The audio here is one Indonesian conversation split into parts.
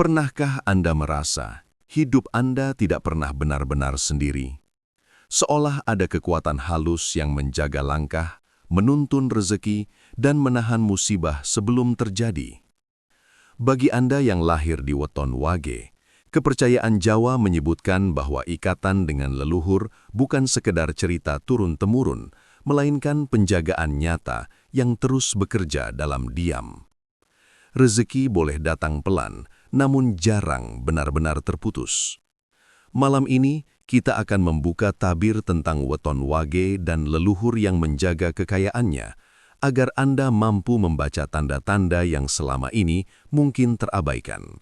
Pernahkah Anda merasa hidup Anda tidak pernah benar-benar sendiri? Seolah ada kekuatan halus yang menjaga langkah, menuntun rezeki, dan menahan musibah sebelum terjadi. Bagi Anda yang lahir di weton Wage, kepercayaan Jawa menyebutkan bahwa ikatan dengan leluhur bukan sekedar cerita turun-temurun, melainkan penjagaan nyata yang terus bekerja dalam diam. Rezeki boleh datang pelan, namun jarang benar-benar terputus. Malam ini, kita akan membuka tabir tentang weton Wage dan leluhur yang menjaga kekayaannya, agar Anda mampu membaca tanda-tanda yang selama ini mungkin terabaikan.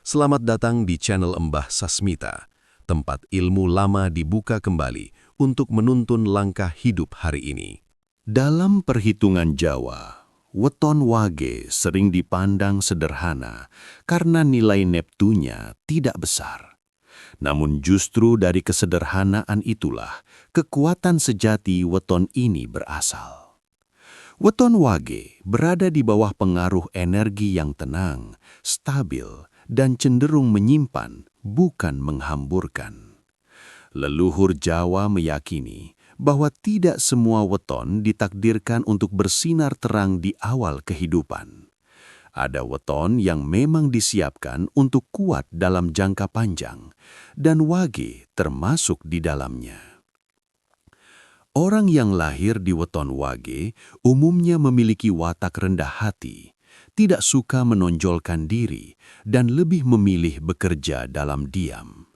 Selamat datang di channel Mbah Sasmita, tempat ilmu lama dibuka kembali untuk menuntun langkah hidup hari ini. Dalam perhitungan Jawa, weton Wage sering dipandang sederhana karena nilai neptunya tidak besar. Namun justru dari kesederhanaan itulah kekuatan sejati weton ini berasal. Weton Wage berada di bawah pengaruh energi yang tenang, stabil, dan cenderung menyimpan, bukan menghamburkan. Leluhur Jawa meyakini bahwa tidak semua weton ditakdirkan untuk bersinar terang di awal kehidupan. Ada weton yang memang disiapkan untuk kuat dalam jangka panjang, dan Wage termasuk di dalamnya. Orang yang lahir di weton Wage umumnya memiliki watak rendah hati, tidak suka menonjolkan diri, dan lebih memilih bekerja dalam diam.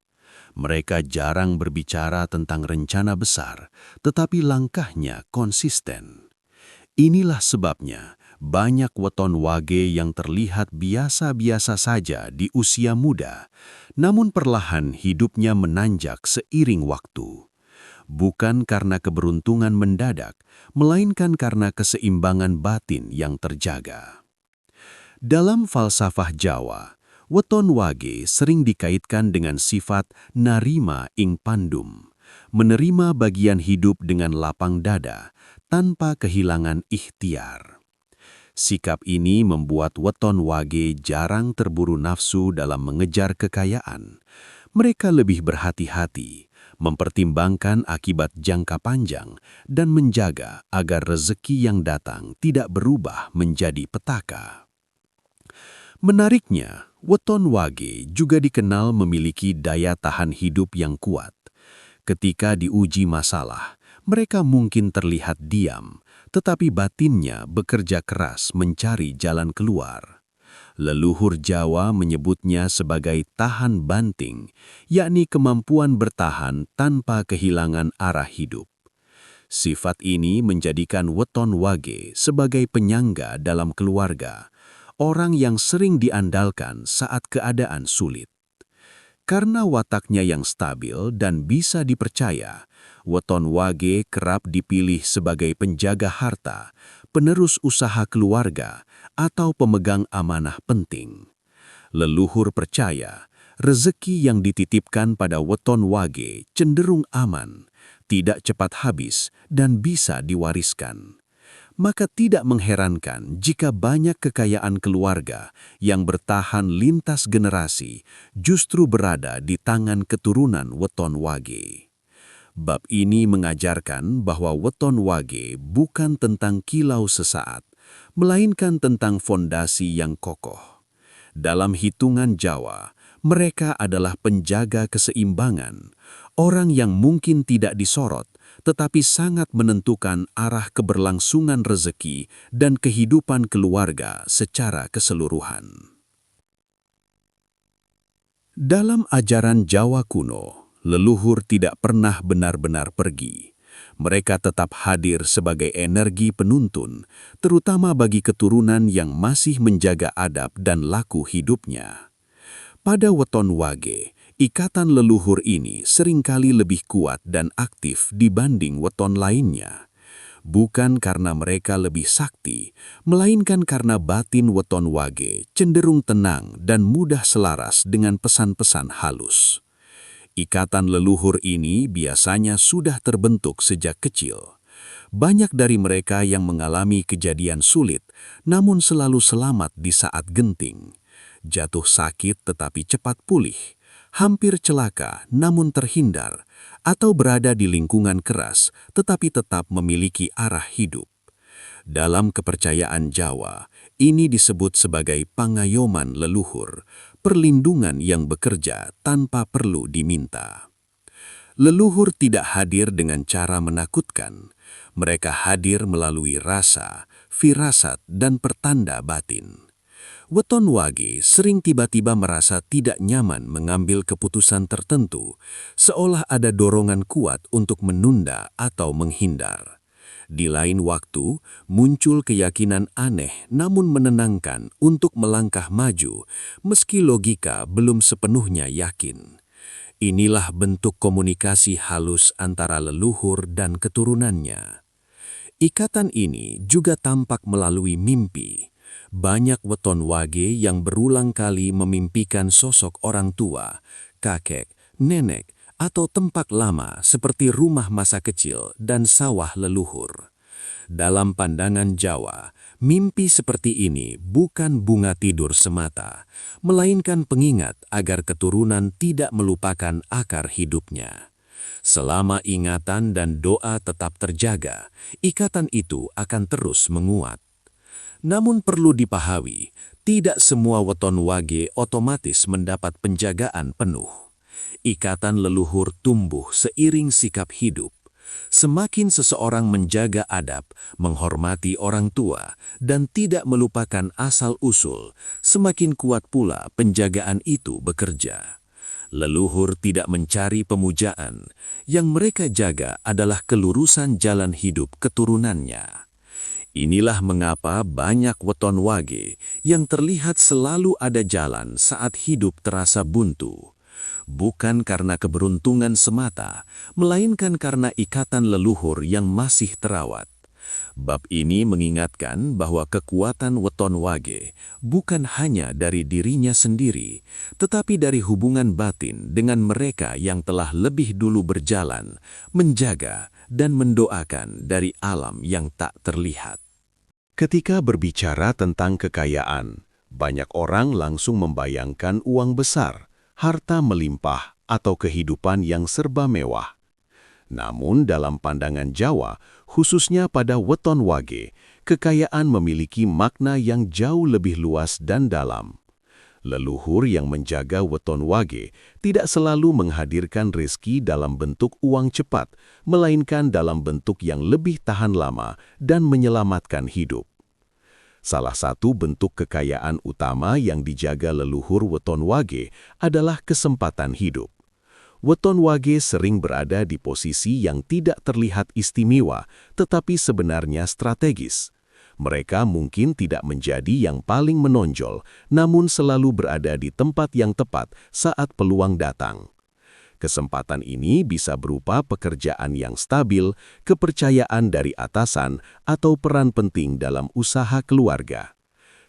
Mereka jarang berbicara tentang rencana besar, tetapi langkahnya konsisten. Inilah sebabnya banyak weton Wage yang terlihat biasa-biasa saja di usia muda, namun perlahan hidupnya menanjak seiring waktu. Bukan karena keberuntungan mendadak, melainkan karena keseimbangan batin yang terjaga. Dalam falsafah Jawa, weton Wage sering dikaitkan dengan sifat narima ing pandum, menerima bagian hidup dengan lapang dada, tanpa kehilangan ikhtiar. Sikap ini membuat weton Wage jarang terburu nafsu dalam mengejar kekayaan. Mereka lebih berhati-hati, mempertimbangkan akibat jangka panjang, dan menjaga agar rezeki yang datang tidak berubah menjadi petaka. Menariknya, weton Wage juga dikenal memiliki daya tahan hidup yang kuat. Ketika diuji masalah, mereka mungkin terlihat diam, tetapi batinnya bekerja keras mencari jalan keluar. Leluhur Jawa menyebutnya sebagai tahan banting, yakni kemampuan bertahan tanpa kehilangan arah hidup. Sifat ini menjadikan weton Wage sebagai penyangga dalam keluarga, orang yang sering diandalkan saat keadaan sulit. Karena wataknya yang stabil dan bisa dipercaya, weton Wage kerap dipilih sebagai penjaga harta, penerus usaha keluarga, atau pemegang amanah penting. Leluhur percaya, rezeki yang dititipkan pada weton Wage cenderung aman, tidak cepat habis, dan bisa diwariskan. Maka tidak mengherankan jika banyak kekayaan keluarga yang bertahan lintas generasi justru berada di tangan keturunan weton Wage. Bab ini mengajarkan bahwa weton Wage bukan tentang kilau sesaat, melainkan tentang fondasi yang kokoh. Dalam hitungan Jawa, mereka adalah penjaga keseimbangan, orang yang mungkin tidak disorot, tetapi sangat menentukan arah keberlangsungan rezeki dan kehidupan keluarga secara keseluruhan. Dalam ajaran Jawa kuno, leluhur tidak pernah benar-benar pergi. Mereka tetap hadir sebagai energi penuntun, terutama bagi keturunan yang masih menjaga adab dan laku hidupnya. Pada weton Wage, ikatan leluhur ini seringkali lebih kuat dan aktif dibanding weton lainnya. Bukan karena mereka lebih sakti, melainkan karena batin weton Wage cenderung tenang dan mudah selaras dengan pesan-pesan halus. Ikatan leluhur ini biasanya sudah terbentuk sejak kecil. Banyak dari mereka yang mengalami kejadian sulit, namun selalu selamat di saat genting. jatuh sakit tetapi cepat pulih, hampir celaka namun terhindar, atau berada di lingkungan keras tetapi tetap memiliki arah hidup. Dalam kepercayaan Jawa, ini disebut sebagai pangayoman leluhur, perlindungan yang bekerja tanpa perlu diminta. Leluhur tidak hadir dengan cara menakutkan. Mereka hadir melalui rasa, firasat, dan pertanda batin. Weton Wage sering tiba-tiba merasa tidak nyaman mengambil keputusan tertentu, seolah ada dorongan kuat untuk menunda atau menghindar. Di lain waktu, muncul keyakinan aneh namun menenangkan untuk melangkah maju, meski logika belum sepenuhnya yakin. Inilah bentuk komunikasi halus antara leluhur dan keturunannya. Ikatan ini juga tampak melalui mimpi. Banyak weton wage yang berulang kali memimpikan sosok orang tua, kakek, nenek, atau tempat lama seperti rumah masa kecil dan sawah leluhur. Dalam pandangan Jawa, mimpi seperti ini bukan bunga tidur semata, melainkan pengingat agar keturunan tidak melupakan akar hidupnya. Selama ingatan dan doa tetap terjaga, ikatan itu akan terus menguat. Namun perlu dipahami, tidak semua weton wage otomatis mendapat penjagaan penuh. Ikatan leluhur tumbuh seiring sikap hidup. Semakin seseorang menjaga adab, menghormati orang tua, dan tidak melupakan asal-usul, semakin kuat pula penjagaan itu bekerja. Leluhur tidak mencari pemujaan, yang mereka jaga adalah kelurusan jalan hidup keturunannya. Inilah mengapa banyak weton wage yang terlihat selalu ada jalan saat hidup terasa buntu. Bukan karena keberuntungan semata, melainkan karena ikatan leluhur yang masih terawat. Bab ini mengingatkan bahwa kekuatan weton wage bukan hanya dari dirinya sendiri, tetapi dari hubungan batin dengan mereka yang telah lebih dulu berjalan, menjaga dan mendoakan dari alam yang tak terlihat. Ketika berbicara tentang kekayaan, banyak orang langsung membayangkan uang besar, harta melimpah, atau kehidupan yang serba mewah. Namun dalam pandangan Jawa, khususnya pada weton wage, kekayaan memiliki makna yang jauh lebih luas dan dalam. Leluhur yang menjaga weton wage tidak selalu menghadirkan rezeki dalam bentuk uang cepat, melainkan dalam bentuk yang lebih tahan lama dan menyelamatkan hidup. Salah satu bentuk kekayaan utama yang dijaga leluhur weton wage adalah kesempatan hidup. Weton wage sering berada di posisi yang tidak terlihat istimewa, tetapi sebenarnya strategis. Mereka mungkin tidak menjadi yang paling menonjol, namun selalu berada di tempat yang tepat saat peluang datang. Kesempatan ini bisa berupa pekerjaan yang stabil, kepercayaan dari atasan, atau peran penting dalam usaha keluarga.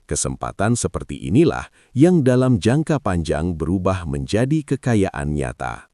Kesempatan seperti inilah yang dalam jangka panjang berubah menjadi kekayaan nyata.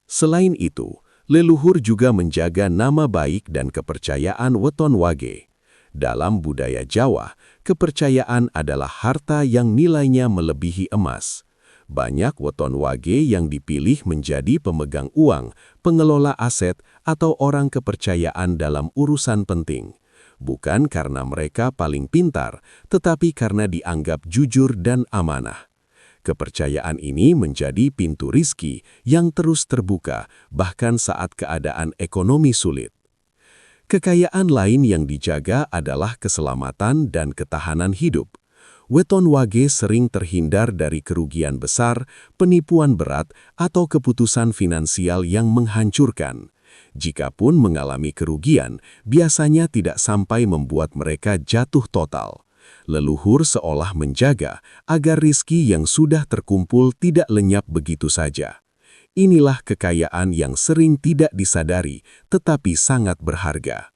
Selain itu, leluhur juga menjaga nama baik dan kepercayaan weton wage. Dalam budaya Jawa, kepercayaan adalah harta yang nilainya melebihi emas. Banyak weton wage yang dipilih menjadi pemegang uang, pengelola aset, atau orang kepercayaan dalam urusan penting. Bukan karena mereka paling pintar, tetapi karena dianggap jujur dan amanah. Kepercayaan ini menjadi pintu rizki yang terus terbuka, bahkan saat keadaan ekonomi sulit. Kekayaan lain yang dijaga adalah keselamatan dan ketahanan hidup. Weton wage sering terhindar dari kerugian besar, penipuan berat, atau keputusan finansial yang menghancurkan. Jikapun mengalami kerugian, biasanya tidak sampai membuat mereka jatuh total. Leluhur seolah menjaga agar rizki yang sudah terkumpul tidak lenyap begitu saja. Inilah kekayaan yang sering tidak disadari, tetapi sangat berharga.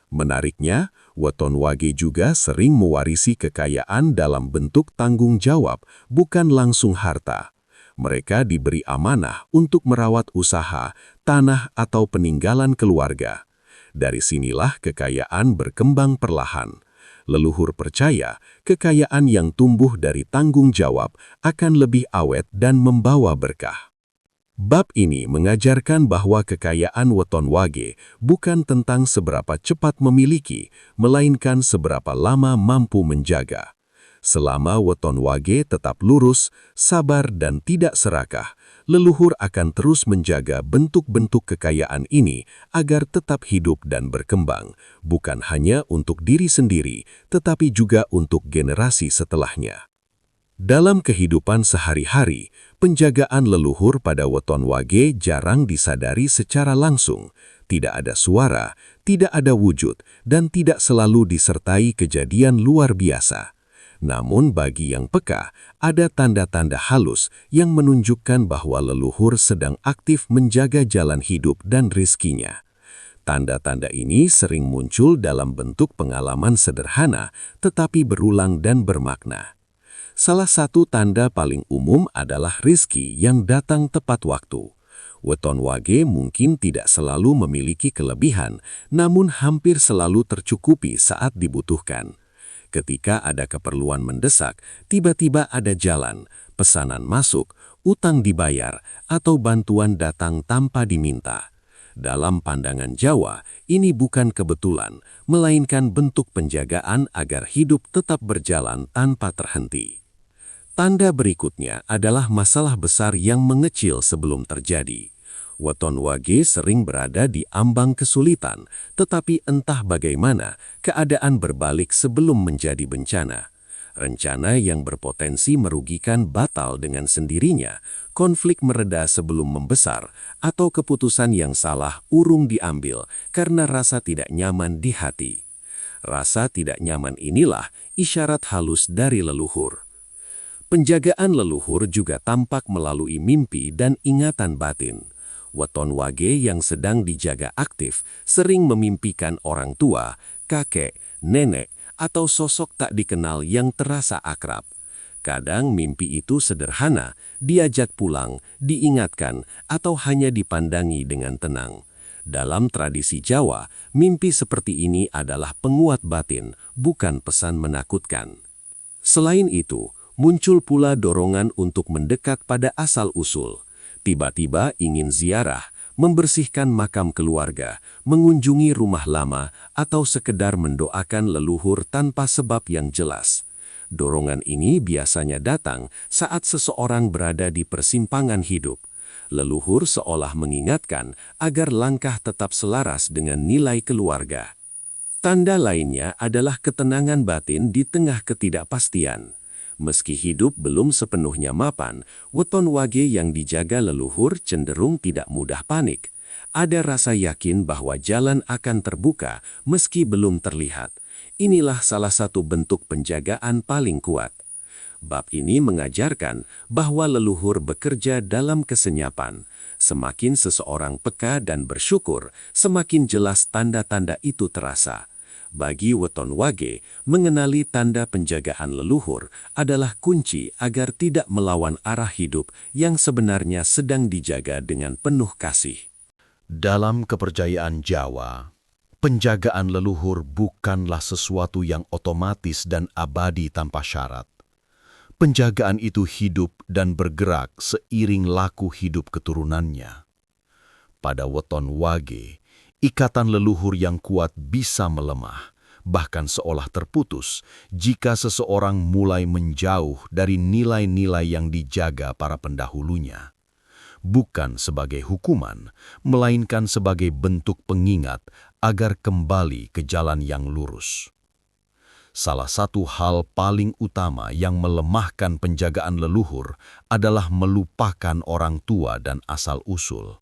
Menariknya, weton wage juga sering mewarisi kekayaan dalam bentuk tanggung jawab, bukan langsung harta. Mereka diberi amanah untuk merawat usaha, tanah, atau peninggalan keluarga. Dari sinilah kekayaan berkembang perlahan. Leluhur percaya kekayaan yang tumbuh dari tanggung jawab akan lebih awet dan membawa berkah. Bab ini mengajarkan bahwa kekayaan weton wage bukan tentang seberapa cepat memiliki, melainkan seberapa lama mampu menjaga. Selama weton wage tetap lurus, sabar dan tidak serakah, leluhur akan terus menjaga bentuk-bentuk kekayaan ini agar tetap hidup dan berkembang, bukan hanya untuk diri sendiri, tetapi juga untuk generasi setelahnya. Dalam kehidupan sehari-hari, penjagaan leluhur pada weton wage jarang disadari secara langsung. Tidak ada suara, tidak ada wujud, dan tidak selalu disertai kejadian luar biasa. Namun bagi yang peka, ada tanda-tanda halus yang menunjukkan bahwa leluhur sedang aktif menjaga jalan hidup dan rizkinya. Tanda-tanda ini sering muncul dalam bentuk pengalaman sederhana, tetapi berulang dan bermakna. Salah satu tanda paling umum adalah rizki yang datang tepat waktu. Weton wage mungkin tidak selalu memiliki kelebihan, namun hampir selalu tercukupi saat dibutuhkan. Ketika ada keperluan mendesak, tiba-tiba ada jalan, pesanan masuk, utang dibayar, atau bantuan datang tanpa diminta. Dalam pandangan Jawa, ini bukan kebetulan, melainkan bentuk penjagaan agar hidup tetap berjalan tanpa terhenti. Tanda berikutnya adalah masalah besar yang mengecil sebelum terjadi. Weton wage sering berada di ambang kesulitan, tetapi entah bagaimana keadaan berbalik sebelum menjadi bencana. Rencana yang berpotensi merugikan batal dengan sendirinya, konflik mereda sebelum membesar, atau keputusan yang salah urung diambil karena rasa tidak nyaman di hati. Rasa tidak nyaman inilah isyarat halus dari leluhur. Penjagaan leluhur juga tampak melalui mimpi dan ingatan batin. Weton wage yang sedang dijaga aktif sering memimpikan orang tua, kakek, nenek, atau sosok tak dikenal yang terasa akrab. Kadang mimpi itu sederhana, diajak pulang, diingatkan, atau hanya dipandangi dengan tenang. Dalam tradisi Jawa, mimpi seperti ini adalah penguat batin, bukan pesan menakutkan. Selain itu, muncul pula dorongan untuk mendekat pada asal-usul. Tiba-tiba ingin ziarah, membersihkan makam keluarga, mengunjungi rumah lama, atau sekedar mendoakan leluhur tanpa sebab yang jelas. Dorongan ini biasanya datang saat seseorang berada di persimpangan hidup. Leluhur seolah mengingatkan agar langkah tetap selaras dengan nilai keluarga. Tanda lainnya adalah ketenangan batin di tengah ketidakpastian. Meski hidup belum sepenuhnya mapan, weton wage yang dijaga leluhur cenderung tidak mudah panik. Ada rasa yakin bahwa jalan akan terbuka meski belum terlihat. Inilah salah satu bentuk penjagaan paling kuat. Bab ini mengajarkan bahwa leluhur bekerja dalam kesenyapan. Semakin seseorang peka dan bersyukur, semakin jelas tanda-tanda itu terasa. Bagi weton wage, mengenali tanda penjagaan leluhur adalah kunci agar tidak melawan arah hidup yang sebenarnya sedang dijaga dengan penuh kasih. Dalam kepercayaan Jawa, penjagaan leluhur bukanlah sesuatu yang otomatis dan abadi tanpa syarat. Penjagaan itu hidup dan bergerak seiring laku hidup keturunannya. Pada weton wage, ikatan leluhur yang kuat bisa melemah, bahkan seolah terputus jika seseorang mulai menjauh dari nilai-nilai yang dijaga para pendahulunya. Bukan sebagai hukuman, melainkan sebagai bentuk pengingat agar kembali ke jalan yang lurus. Salah satu hal paling utama yang melemahkan penjagaan leluhur adalah melupakan orang tua dan asal-usul.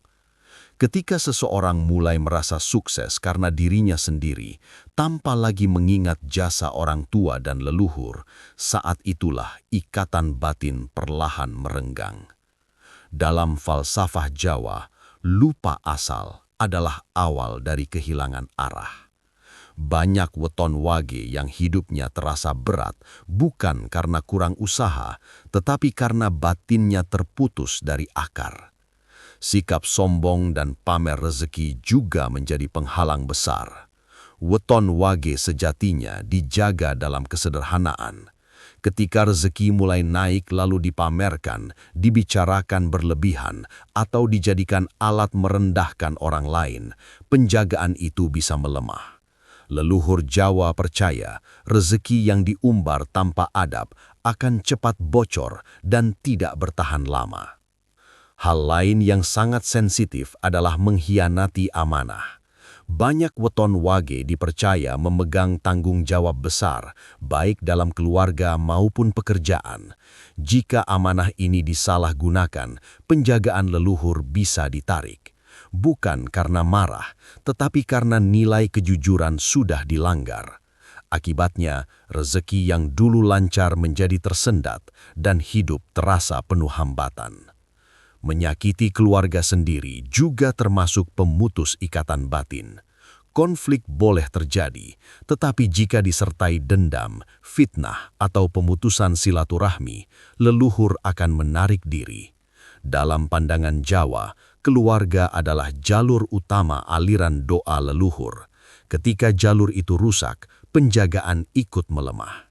Ketika seseorang mulai merasa sukses karena dirinya sendiri, tanpa lagi mengingat jasa orang tua dan leluhur, saat itulah ikatan batin perlahan merenggang. Dalam falsafah Jawa, lupa asal adalah awal dari kehilangan arah. Banyak weton wage yang hidupnya terasa berat bukan karena kurang usaha, tetapi karena batinnya terputus dari akar. Sikap sombong dan pamer rezeki juga menjadi penghalang besar. Weton Wage sejatinya dijaga dalam kesederhanaan. Ketika rezeki mulai naik lalu dipamerkan, dibicarakan berlebihan, atau dijadikan alat merendahkan orang lain, penjagaan itu bisa melemah. Leluhur Jawa percaya rezeki yang diumbar tanpa adab akan cepat bocor dan tidak bertahan lama. Hal lain yang sangat sensitif adalah mengkhianati amanah. Banyak weton wage dipercaya memegang tanggung jawab besar, baik dalam keluarga maupun pekerjaan. Jika amanah ini disalahgunakan, penjagaan leluhur bisa ditarik. Bukan karena marah, tetapi karena nilai kejujuran sudah dilanggar. Akibatnya, rezeki yang dulu lancar menjadi tersendat dan hidup terasa penuh hambatan. Menyakiti keluarga sendiri juga termasuk pemutus ikatan batin. Konflik boleh terjadi, tetapi jika disertai dendam, fitnah, atau pemutusan silaturahmi, leluhur akan menarik diri. Dalam pandangan Jawa, keluarga adalah jalur utama aliran doa leluhur. Ketika jalur itu rusak, penjagaan ikut melemah.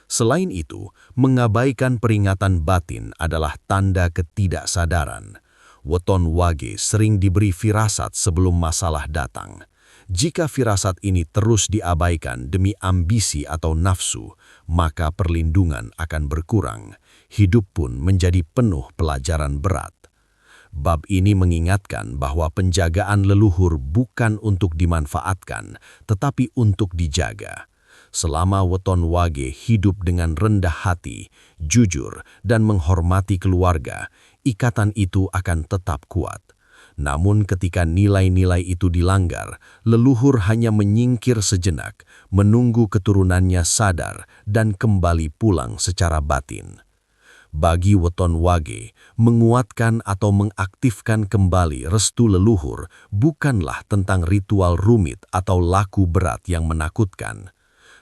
Selain itu, mengabaikan peringatan batin adalah tanda ketidaksadaran. Weton wage sering diberi firasat sebelum masalah datang. Jika firasat ini terus diabaikan demi ambisi atau nafsu, maka perlindungan akan berkurang. Hidup pun menjadi penuh pelajaran berat. Bab ini mengingatkan bahwa penjagaan leluhur bukan untuk dimanfaatkan, tetapi untuk dijaga. Selama weton wage hidup dengan rendah hati, jujur, dan menghormati keluarga, ikatan itu akan tetap kuat. Namun ketika nilai-nilai itu dilanggar, leluhur hanya menyingkir sejenak, menunggu keturunannya sadar dan kembali pulang secara batin. Bagi weton wage, menguatkan atau mengaktifkan kembali restu leluhur bukanlah tentang ritual rumit atau laku berat yang menakutkan.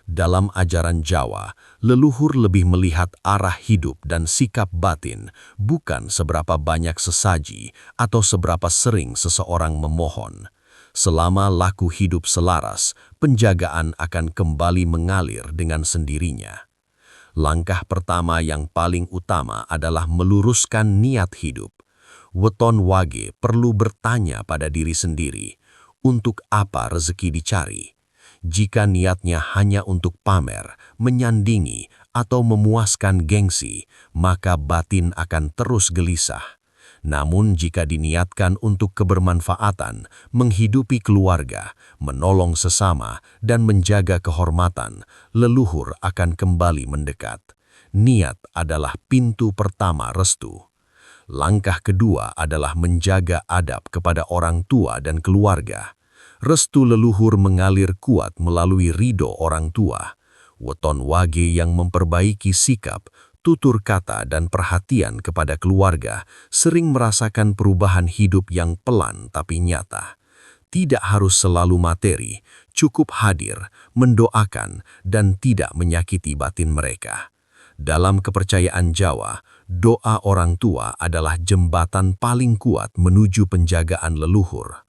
Dalam ajaran Jawa, leluhur lebih melihat arah hidup dan sikap batin, bukan seberapa banyak sesaji atau seberapa sering seseorang memohon. Selama laku hidup selaras, penjagaan akan kembali mengalir dengan sendirinya. Langkah pertama yang paling utama adalah meluruskan niat hidup. Weton wage perlu bertanya pada diri sendiri, untuk apa rezeki dicari? Jika niatnya hanya untuk pamer, menyandingi, atau memuaskan gengsi, maka batin akan terus gelisah. Namun jika diniatkan untuk kebermanfaatan, menghidupi keluarga, menolong sesama, dan menjaga kehormatan, leluhur akan kembali mendekat. Niat adalah pintu pertama restu. Langkah kedua adalah menjaga adab kepada orang tua dan keluarga. Restu leluhur mengalir kuat melalui ridho orang tua. Weton wage yang memperbaiki sikap, tutur kata, dan perhatian kepada keluarga sering merasakan perubahan hidup yang pelan tapi nyata. Tidak harus selalu materi, cukup hadir, mendoakan, dan tidak menyakiti batin mereka. Dalam kepercayaan Jawa, doa orang tua adalah jembatan paling kuat menuju penjagaan leluhur.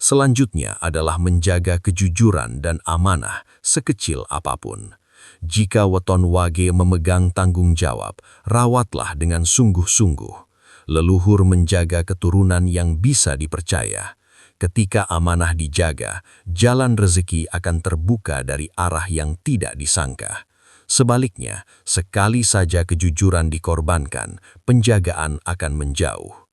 Selanjutnya adalah menjaga kejujuran dan amanah sekecil apapun. Jika weton wage memegang tanggung jawab, rawatlah dengan sungguh-sungguh. Leluhur menjaga keturunan yang bisa dipercaya. Ketika amanah dijaga, jalan rezeki akan terbuka dari arah yang tidak disangka. Sebaliknya, sekali saja kejujuran dikorbankan, penjagaan akan menjauh.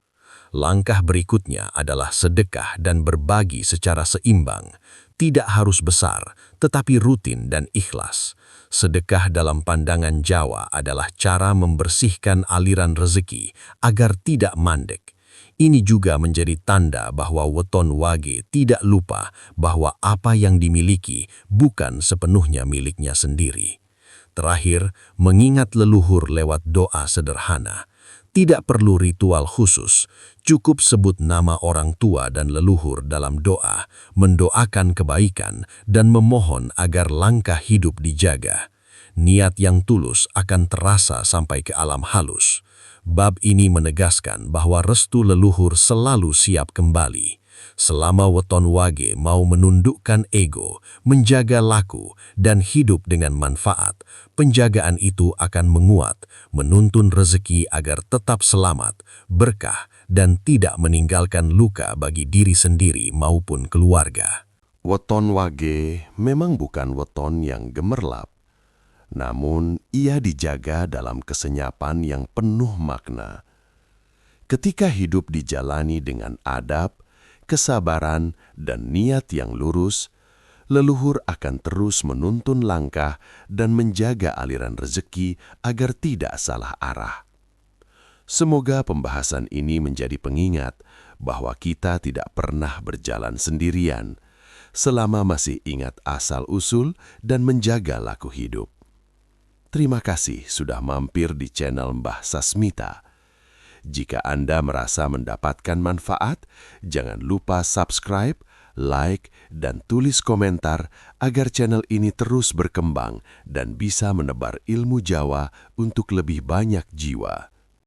Langkah berikutnya adalah sedekah dan berbagi secara seimbang. Tidak harus besar, tetapi rutin dan ikhlas. Sedekah dalam pandangan Jawa adalah cara membersihkan aliran rezeki agar tidak mandek. Ini juga menjadi tanda bahwa weton wage tidak lupa bahwa apa yang dimiliki bukan sepenuhnya miliknya sendiri. Terakhir, mengingat leluhur lewat doa sederhana. Tidak perlu ritual khusus, cukup sebut nama orang tua dan leluhur dalam doa, mendoakan kebaikan, dan memohon agar langkah hidup dijaga. Niat yang tulus akan terasa sampai ke alam halus. Bab ini menegaskan bahwa restu leluhur selalu siap kembali. Selama weton wage mau menundukkan ego, menjaga laku, dan hidup dengan manfaat, penjagaan itu akan menguat, menuntun rezeki agar tetap selamat, berkah, dan tidak meninggalkan luka bagi diri sendiri maupun keluarga. Weton wage memang bukan weton yang gemerlap, namun ia dijaga dalam kesenyapan yang penuh makna. Ketika hidup dijalani dengan adab, kesabaran, dan niat yang lurus, leluhur akan terus menuntun langkah dan menjaga aliran rezeki agar tidak salah arah. Semoga pembahasan ini menjadi pengingat bahwa kita tidak pernah berjalan sendirian, selama masih ingat asal-usul dan menjaga laku hidup. Terima kasih sudah mampir di channel Mbah Sasmita. Jika Anda merasa mendapatkan manfaat, jangan lupa subscribe, like, dan tulis komentar agar channel ini terus berkembang dan bisa menebar ilmu Jawa untuk lebih banyak jiwa.